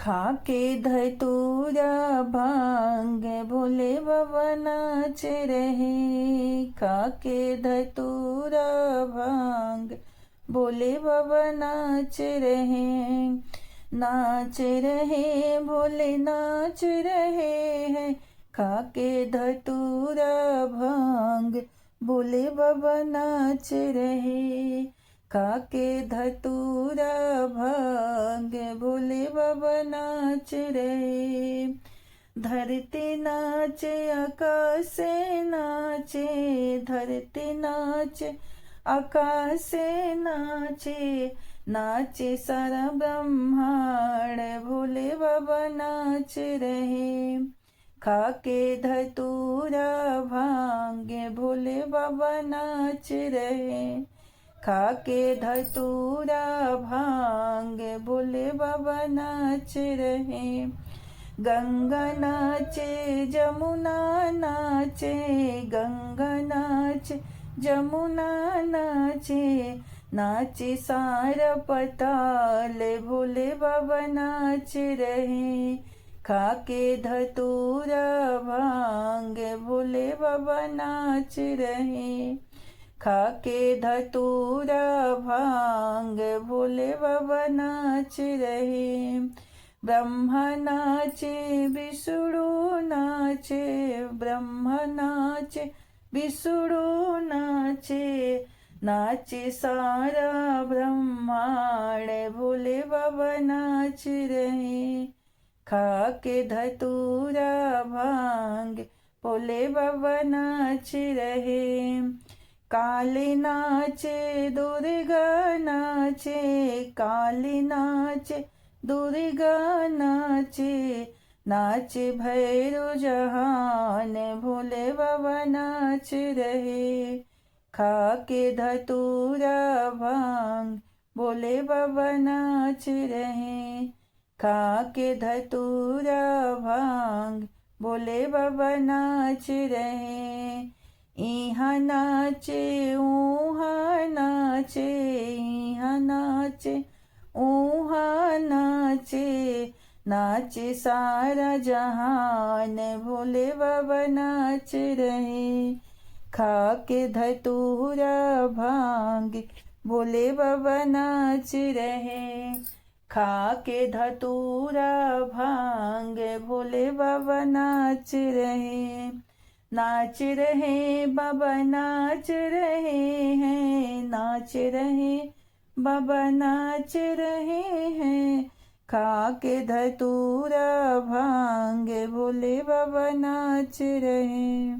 खाके धतूरा भांग भोले बाबा नाच रहे। खाके धतूरा भांग भोले बाबा नाच रहे। नाच रहे भोले नाच रहे हैं। खाके धतूरा भांग भोले बाबा नाच रहे। खाके धतूरा भांग भोले बाबा नाच रहे। धरती नाचे आकाश नाचे, धरती नाचे आकाश नाचे, नाचे सारा ब्रह्मांड भोले बाबा नाच रहे। खाके धतूरा भांग भोले बाबा नाच रहे। खाके धतूरा भांग भोले बाबा नाच रहे। गंगा नाचे जमुना नाचे, गंगा नाचे जमुना नाचे, नाचे सारा पताल भोले बाबा नाच रहे। खाके धतूरा भांग भोले बाबा नाच रहे। खाके धतूरा भांग भोले बाबा नाच रहे। ब्रह्मा नाचे विष्णु नाचे, ब्रह्मा नाचे विष्णु नाचे, नाचे सारा ब्रह्मांड भोले बाबा नाच रहे। खाके धतूरा भांग भोले बाबा नाच रहे। काली नाचे दुर्गा नाचे, काली नाचे दुर्गा नाचे, नाचे भैरव जहान भोले बाबा नाच रहे। खाके धतूरा भांग भोले बाबा नाच रहे। खाके धतूरा भांग भोले बाबा नाच रहे। इहाँ नाचे ऊहाँ नाचे, इहाँ नाचे ऊहाँ नाचे, नाचे सारा जहान भोले बाबा नाच रहे। खाके धतूरा भांग भोले बाबा नाच रहे। खाके धतूरा भांग भोले बाबा नाच रहे। नाच रहे बाबा नाच रहे हैं, नाच रहे बाबा नाच रहे हैं। खाके धतूरा भांग भोले बाबा नाच रहे।